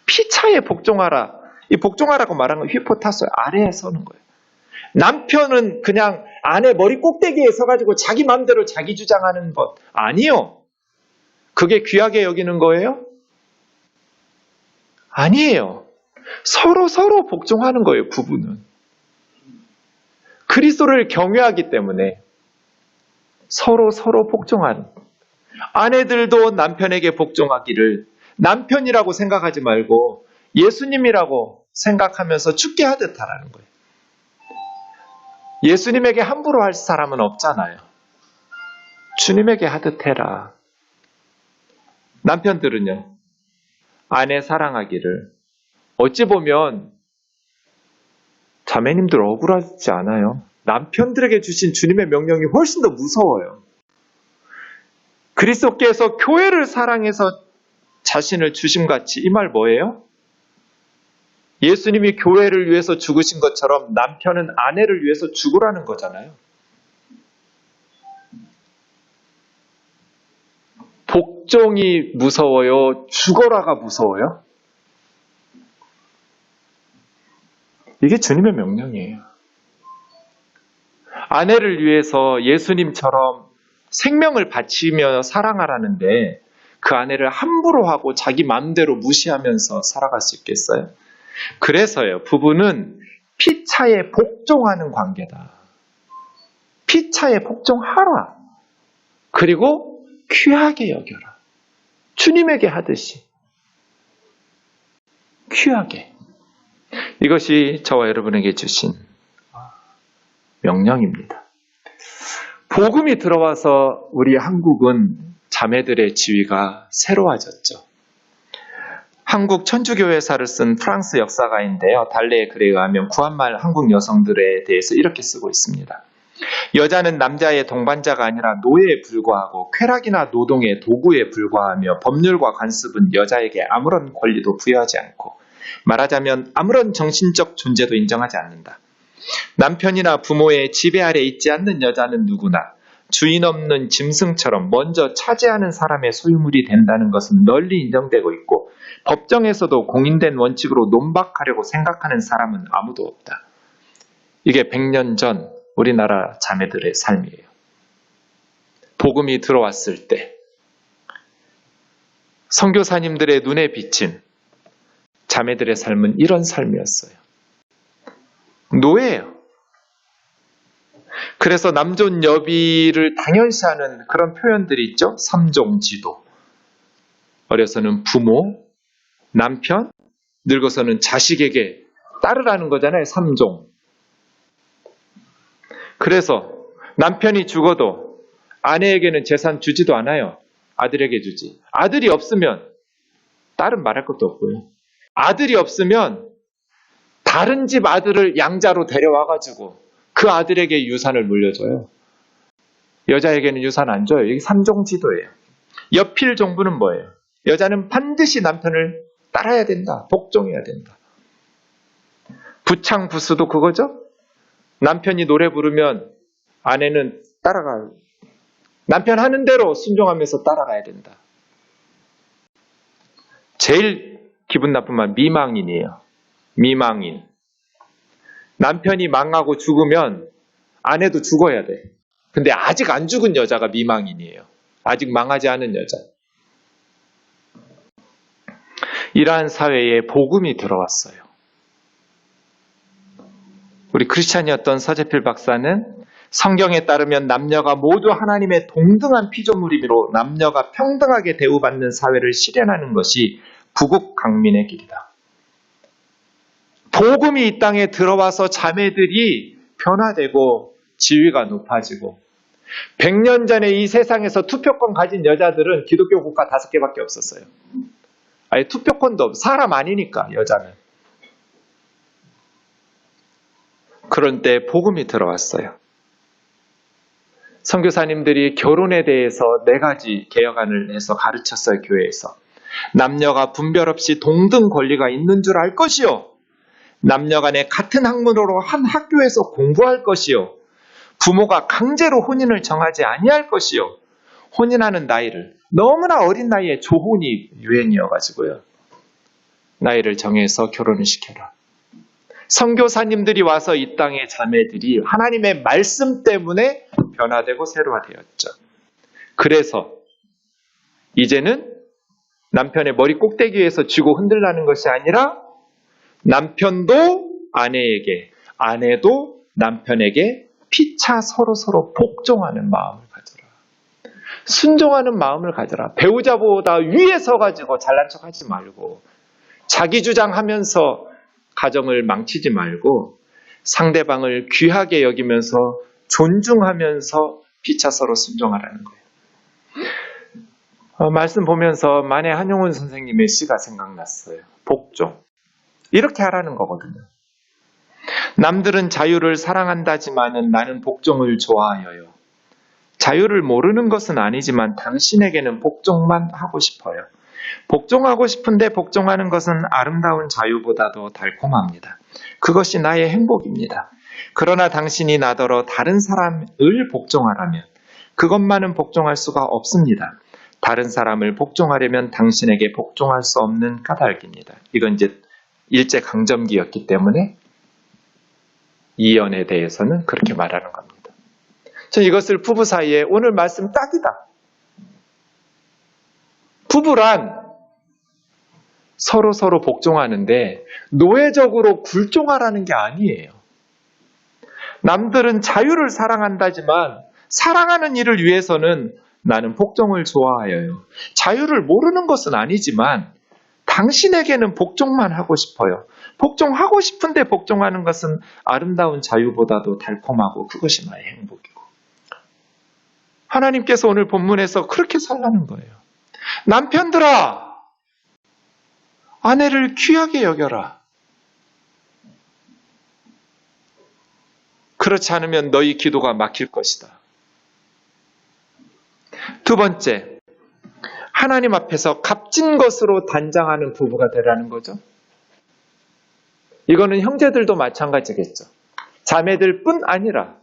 Speaker 1: 피차에 복종하라. 이 복종하라고 말한 건 휘포타소의 아래에 서는 거예요. 남편은 그냥 아내 머리 꼭대기에 서가지고 자기 마음대로 자기 주장하는 것 아니요. 그게 귀하게 여기는 거예요? 아니에요. 서로 복종하는 거예요, 부부는. 그리스도를 경외하기 때문에 서로 복종하는. 아내들도 남편에게 복종하기를 남편이라고 생각하지 말고 예수님이라고 생각하면서 죽게 하듯 하라는 거예요. 예수님에게 함부로 할 사람은 없잖아요. 주님에게 하듯 해라. 남편들은요, 아내 사랑하기를. 어찌 보면 자매님들 억울하지 않아요? 남편들에게 주신 주님의 명령이 훨씬 더 무서워요. 그리스도께서 교회를 사랑해서 자신을 주심같이, 이 말 뭐예요? 예수님이 교회를 위해서 죽으신 것처럼 남편은 아내를 위해서 죽으라는 거잖아요. 복종이 무서워요? 죽어라가 무서워요? 이게 주님의 명령이에요. 아내를 위해서 예수님처럼 생명을 바치며 사랑하라는데 그 아내를 함부로 하고 자기 마음대로 무시하면서 살아갈 수 있겠어요? 그래서요, 부부는 피차에 복종하는 관계다. 피차에 복종하라. 그리고 귀하게 여겨라. 주님에게 하듯이. 귀하게. 이것이 저와 여러분에게 주신 명령입니다. 복음이 들어와서 우리 한국은 자매들의 지위가 새로워졌죠. 한국 천주교회사를 쓴 프랑스 역사가인데요. 달레의 글에 의하면 구한말 한국 여성들에 대해서 이렇게 쓰고 있습니다. 여자는 남자의 동반자가 아니라 노예에 불과하고 쾌락이나 노동의 도구에 불과하며 법률과 관습은 여자에게 아무런 권리도 부여하지 않고 말하자면 아무런 정신적 존재도 인정하지 않는다. 남편이나 부모의 지배 아래 있지 않는 여자는 누구나 주인 없는 짐승처럼 먼저 차지하는 사람의 소유물이 된다는 것은 널리 인정되고 있고 법정에서도 공인된 원칙으로 논박하려고 생각하는 사람은 아무도 없다. 이게 100년 전 우리나라 자매들의 삶이에요. 복음이 들어왔을 때 선교사님들의 눈에 비친 자매들의 삶은 이런 삶이었어요. 노예예요. 그래서 남존 여비를 당연시하는 그런 표현들이 있죠. 삼종지도. 어려서는 부모, 남편, 늙어서는 자식에게 따르라는 거잖아요. 삼종. 그래서 남편이 죽어도 아내에게는 재산 주지도 않아요. 아들에게 주지. 아들이 없으면 딸은 말할 것도 없고요. 아들이 없으면 다른 집 아들을 양자로 데려와가지고 그 아들에게 유산을 물려줘요. 여자에게는 유산 안 줘요. 이게 삼종지도예요. 여필 정부는 뭐예요? 여자는 반드시 남편을 따라야 된다. 복종해야 된다. 부창부수도 그거죠? 남편이 노래 부르면 아내는 따라가요. 남편 하는 대로 순종하면서 따라가야 된다. 제일 기분 나쁜 말 미망인이에요. 미망인. 남편이 망하고 죽으면 아내도 죽어야 돼. 근데 아직 안 죽은 여자가 미망인이에요. 아직 망하지 않은 여자. 이러한 사회에 복음이 들어왔어요. 우리 크리스찬이었던 서재필 박사는 성경에 따르면 남녀가 모두 하나님의 동등한 피조물이므로 남녀가 평등하게 대우받는 사회를 실현하는 것이 부국 강민의 길이다. 복음이 이 땅에 들어와서 자매들이 변화되고 지위가 높아지고 100년 전에 이 세상에서 투표권 가진 여자들은 기독교 국가 5개밖에 없었어요. 아예 투표권도 없어. 사람 아니니까 여자는. 그런 때 복음이 들어왔어요. 선교사님들이 결혼에 대해서 4가지 개혁안을 해서 가르쳤어요. 교회에서. 남녀가 분별 없이 동등 권리가 있는 줄 알 것이요. 남녀 간에 같은 학문으로 한 학교에서 공부할 것이요. 부모가 강제로 혼인을 정하지 아니할 것이요. 혼인하는 나이를 너무나 어린 나이에 조혼이 유행이어가지고요. 나이를 정해서 결혼을 시켜라. 선교사님들이 와서 이 땅의 자매들이 하나님의 말씀 때문에 변화되고 새로워되었죠. 그래서 이제는 남편의 머리 꼭대기에서 쥐고 흔들라는 것이 아니라 남편도 아내에게, 아내도 남편에게 피차 서로 복종하는 마음을 가져라. 순종하는 마음을 가져라. 배우자보다 위에 서가지고 잘난 척하지 말고 자기 주장하면서 가정을 망치지 말고 상대방을 귀하게 여기면서 존중하면서 피차 서로 순종하라는 거예요. 말씀 보면서 만해 한용운 선생님의 시가 생각났어요. 복종. 이렇게 하라는 거거든요. 남들은 자유를 사랑한다지만은 나는 복종을 좋아하여요. 자유를 모르는 것은 아니지만 당신에게는 복종만 하고 싶어요. 복종하고 싶은데 복종하는 것은 아름다운 자유보다도 달콤합니다. 그것이 나의 행복입니다. 그러나 당신이 나더러 다른 사람을 복종하라면 그것만은 복종할 수가 없습니다. 다른 사람을 복종하려면 당신에게 복종할 수 없는 까닭입니다. 이건 이제 일제강점기였기 때문에 이연에 대해서는 그렇게 말하는 겁니다. 저는 이것을 부부 사이에 오늘 말씀 딱이다. 부부란 서로 복종하는데 노예적으로 굴종하라는 게 아니에요. 남들은 자유를 사랑한다지만 사랑하는 일을 위해서는 나는 복종을 좋아하여요. 자유를 모르는 것은 아니지만 당신에게는 복종만 하고 싶어요. 복종하고 싶은데 복종하는 것은 아름다운 자유보다도 달콤하고 그것이 나의 행복이고. 하나님께서 오늘 본문에서 그렇게 살라는 거예요. 남편들아, 아내를 귀하게 여겨라. 그렇지 않으면 너희 기도가 막힐 것이다. 두 번째, 하나님 앞에서 값진 것으로 단장하는 부부가 되라는 거죠. 이거는 형제들도 마찬가지겠죠. 자매들뿐 아니라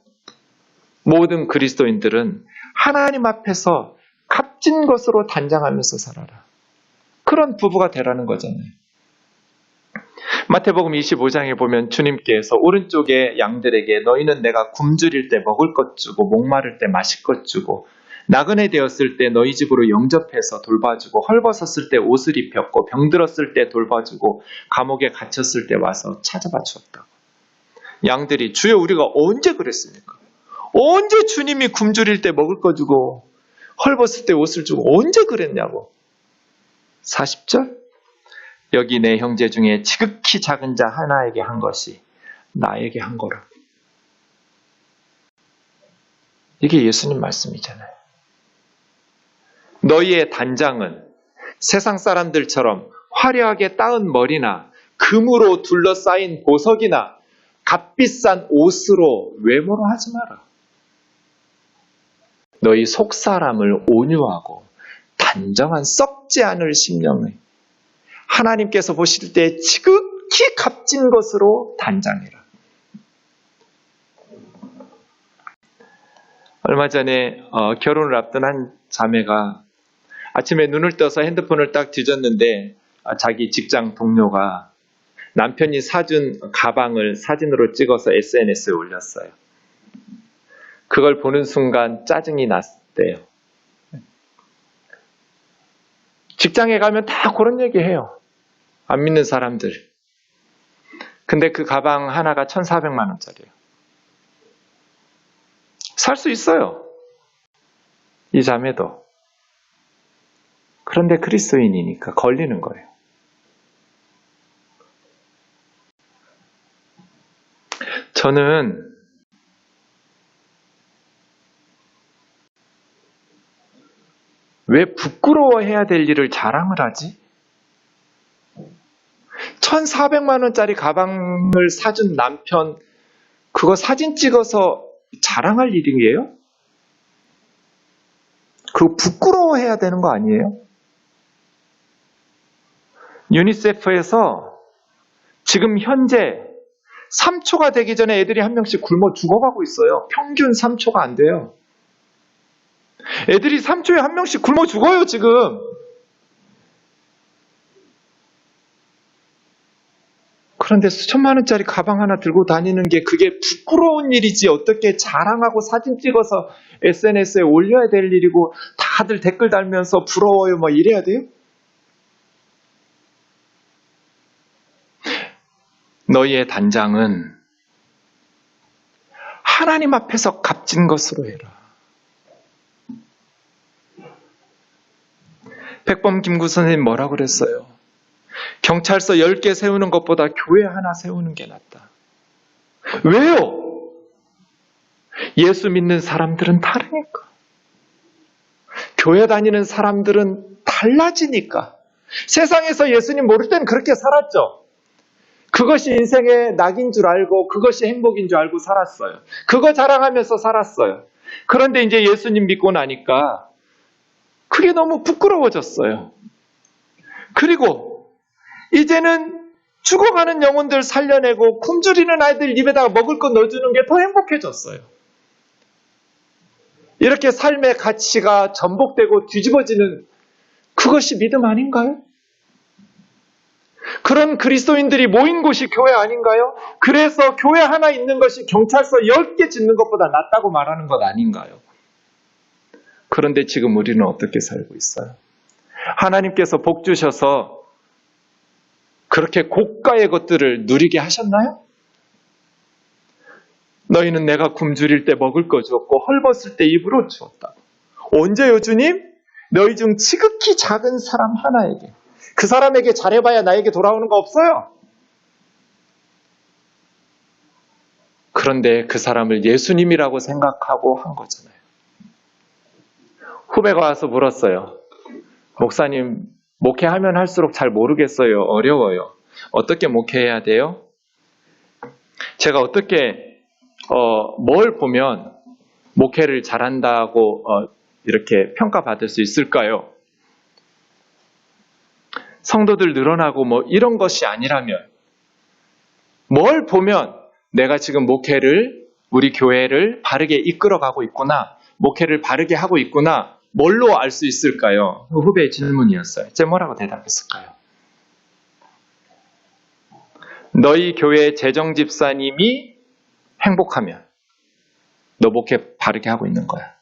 Speaker 1: 모든 그리스도인들은 하나님 앞에서 값진 것으로 단장하면서 살아라. 그런 부부가 되라는 거잖아요. 마태복음 25장에 보면 주님께서 오른쪽에 양들에게 너희는 내가 굶주릴 때 먹을 것 주고 목마를 때 마실 것 주고 나그네 되었을 때 너희 집으로 영접해서 돌봐주고 헐벗었을 때 옷을 입혔고 병들었을 때 돌봐주고 감옥에 갇혔을 때 와서 찾아봐 주었다. 양들이 주여 우리가 언제 그랬습니까? 언제 주님이 굶주릴 때 먹을 거 주고 헐벗을 때 옷을 주고 언제 그랬냐고. 40절 여기 내 형제 중에 지극히 작은 자 하나에게 한 것이 나에게 한 거라. 이게 예수님 말씀이잖아요. 너희의 단장은 세상 사람들처럼 화려하게 따은 머리나 금으로 둘러싸인 보석이나 값비싼 옷으로 외모로 하지 마라. 너희 속사람을 온유하고 단정한 썩지 않을 심령을 하나님께서 보실 때 지극히 값진 것으로 단장해라. 얼마 전에 결혼을 앞둔 한 자매가 아침에 눈을 떠서 핸드폰을 딱 뒤졌는데 자기 직장 동료가 남편이 사준 가방을 사진으로 찍어서 SNS에 올렸어요. 그걸 보는 순간 짜증이 났대요. 직장에 가면 다 그런 얘기 해요. 안 믿는 사람들. 근데 그 가방 하나가 1,400만 원짜리예요. 살 수 있어요. 이 자매도. 그런데 그리스도인이니까 걸리는 거예요. 저는 왜 부끄러워해야 될 일을 자랑을 하지? 1,400만 원짜리 가방을 사준 남편, 그거 사진 찍어서 자랑할 일이에요? 그거 부끄러워해야 되는 거 아니에요? 유니세프에서 지금 현재 3초가 되기 전에 애들이 한 명씩 굶어 죽어가고 있어요. 평균 3초가 안 돼요. 애들이 3초에 한 명씩 굶어 죽어요, 지금. 그런데 수천만 원짜리 가방 하나 들고 다니는 게 그게 부끄러운 일이지 어떻게 자랑하고 사진 찍어서 SNS에 올려야 될 일이고 다들 댓글 달면서 부러워요 뭐 이래야 돼요? 너희의 단장은 하나님 앞에서 값진 것으로 해라. 백범 김구 선생님 뭐라고 그랬어요? 경찰서 10개 세우는 것보다 교회 하나 세우는 게 낫다. 왜요? 예수 믿는 사람들은 다르니까. 교회 다니는 사람들은 달라지니까. 세상에서 예수님 모를 때는 그렇게 살았죠. 그것이 인생의 낙인 줄 알고 그것이 행복인 줄 알고 살았어요. 그거 자랑하면서 살았어요. 그런데 이제 예수님 믿고 나니까 그게 너무 부끄러워졌어요. 그리고 이제는 죽어가는 영혼들 살려내고 굶주리는 아이들 입에다가 먹을 거 넣어주는 게 더 행복해졌어요. 이렇게 삶의 가치가 전복되고 뒤집어지는 그것이 믿음 아닌가요? 그런 그리스도인들이 모인 곳이 교회 아닌가요? 그래서 교회 하나 있는 것이 경찰서 10개 짓는 것보다 낫다고 말하는 것 아닌가요? 그런데 지금 우리는 어떻게 살고 있어요? 하나님께서 복 주셔서 그렇게 고가의 것들을 누리게 하셨나요? 너희는 내가 굶주릴 때 먹을 거 주었고 헐벗을 때 입을 옷 주었다고. 언제요, 주님? 너희 중 지극히 작은 사람 하나에게. 그 사람에게 잘해봐야 나에게 돌아오는 거 없어요. 그런데 그 사람을 예수님이라고 생각하고 한 거잖아요. 후배가 와서 물었어요. 목사님, 목회하면 할수록 잘 모르겠어요. 어려워요. 어떻게 목회해야 돼요? 제가 어떻게 뭘 보면 목회를 잘한다고 이렇게 평가받을 수 있을까요? 성도들 늘어나고 뭐 이런 것이 아니라면 뭘 보면 내가 지금 목회를 우리 교회를 바르게 이끌어가고 있구나, 목회를 바르게 하고 있구나, 뭘로 알 수 있을까요? 후배의 질문이었어요. 제가 뭐라고 대답했을까요? 너희 교회 재정 집사님이 행복하면 너 목회 바르게 하고 있는 거야.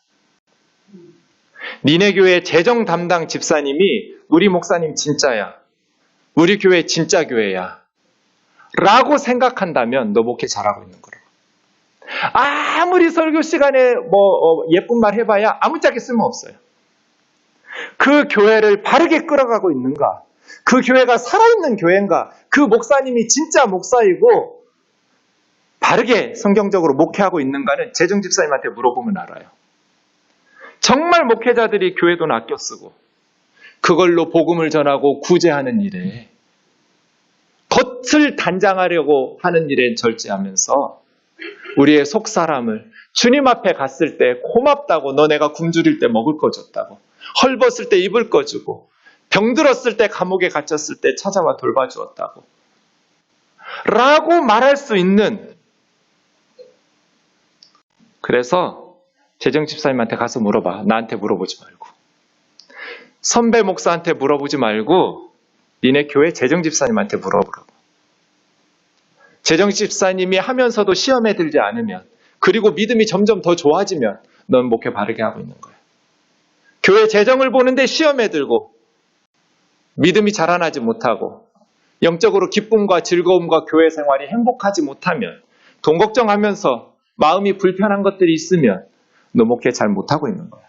Speaker 1: 니네 교회 재정 담당 집사님이 우리 목사님 진짜야, 우리 교회 진짜 교회야 라고 생각한다면 너 목회 잘하고 있는 거라고. 아무리 설교 시간에 예쁜 말 해봐야 아무짝에 쓸모없어요. 그 교회를 바르게 끌어가고 있는가, 그 교회가 살아있는 교회인가, 그 목사님이 진짜 목사이고 바르게 성경적으로 목회하고 있는가는 재정 집사님한테 물어보면 알아요. 정말 목회자들이 교회 돈 아껴 쓰고 그걸로 복음을 전하고 구제하는 일에, 겉을 단장하려고 하는 일에 절제하면서 우리의 속사람을 주님 앞에 갔을 때 고맙다고, 너 내가 굶주릴 때 먹을 거 줬다고, 헐벗을 때 입을 거 주고, 병들었을 때 감옥에 갇혔을 때 찾아와 돌봐주었다고 라고 말할 수 있는, 그래서 재정 집사님한테 가서 물어봐. 나한테 물어보지 말고. 선배 목사한테 물어보지 말고 니네 교회 재정 집사님한테 물어보라고. 재정 집사님이 하면서도 시험에 들지 않으면, 그리고 믿음이 점점 더 좋아지면 넌 목회 바르게 하고 있는 거야. 교회 재정을 보는데 시험에 들고 믿음이 자라나지 못하고 영적으로 기쁨과 즐거움과 교회 생활이 행복하지 못하면, 돈 걱정하면서 마음이 불편한 것들이 있으면 너 목회 잘 못하고 있는 거야.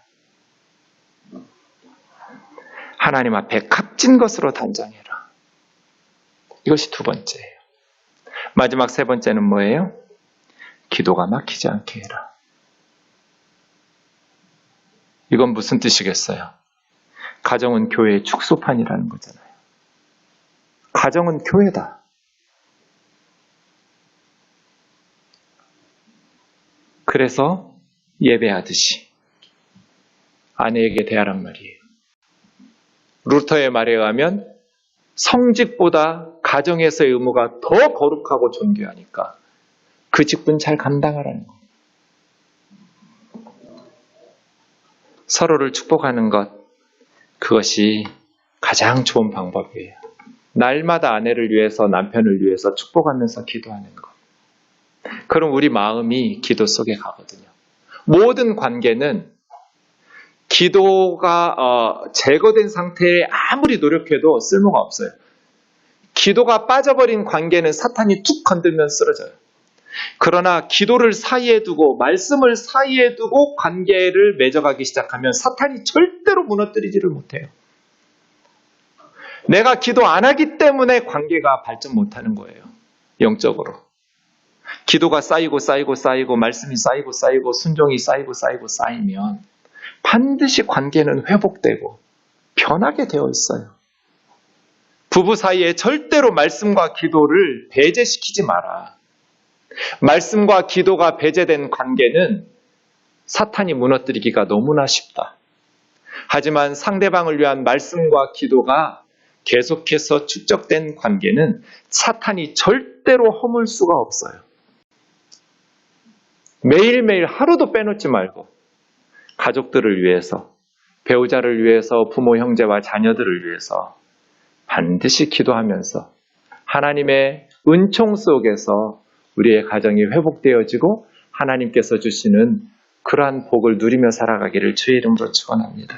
Speaker 1: 하나님 앞에 값진 것으로 단장해라. 이것이 두 번째예요. 마지막 세 번째는 뭐예요? 기도가 막히지 않게 해라. 이건 무슨 뜻이겠어요? 가정은 교회의 축소판이라는 거잖아요. 가정은 교회다. 그래서 예배하듯이 아내에게 대하란 말이에요. 루터의 말에 의하면 성직보다 가정에서의 의무가 더 거룩하고 존귀하니까 그 직분 잘 감당하라는 거예요. 서로를 축복하는 것, 그것이 가장 좋은 방법이에요. 날마다 아내를 위해서, 남편을 위해서 축복하면서 기도하는 것. 그럼 우리 마음이 기도 속에 가거든요. 모든 관계는 기도가 제거된 상태에 아무리 노력해도 쓸모가 없어요. 기도가 빠져버린 관계는 사탄이 툭 건들면 쓰러져요. 그러나 기도를 사이에 두고, 말씀을 사이에 두고 관계를 맺어가기 시작하면 사탄이 절대로 무너뜨리지를 못해요. 내가 기도 안 하기 때문에 관계가 발전 못하는 거예요. 영적으로. 기도가 쌓이고 쌓이고 쌓이고, 말씀이 쌓이고 쌓이고, 순종이 쌓이고 쌓이고 쌓이면 반드시 관계는 회복되고 변하게 되어 있어요. 부부 사이에 절대로 말씀과 기도를 배제시키지 마라. 말씀과 기도가 배제된 관계는 사탄이 무너뜨리기가 너무나 쉽다. 하지만 상대방을 위한 말씀과 기도가 계속해서 축적된 관계는 사탄이 절대로 허물 수가 없어요. 매일매일 하루도 빼놓지 말고 가족들을 위해서, 배우자를 위해서, 부모, 형제와 자녀들을 위해서 반드시 기도하면서 하나님의 은총 속에서 우리의 가정이 회복되어지고 하나님께서 주시는 그러한 복을 누리며 살아가기를 주의 이름으로 축원합니다.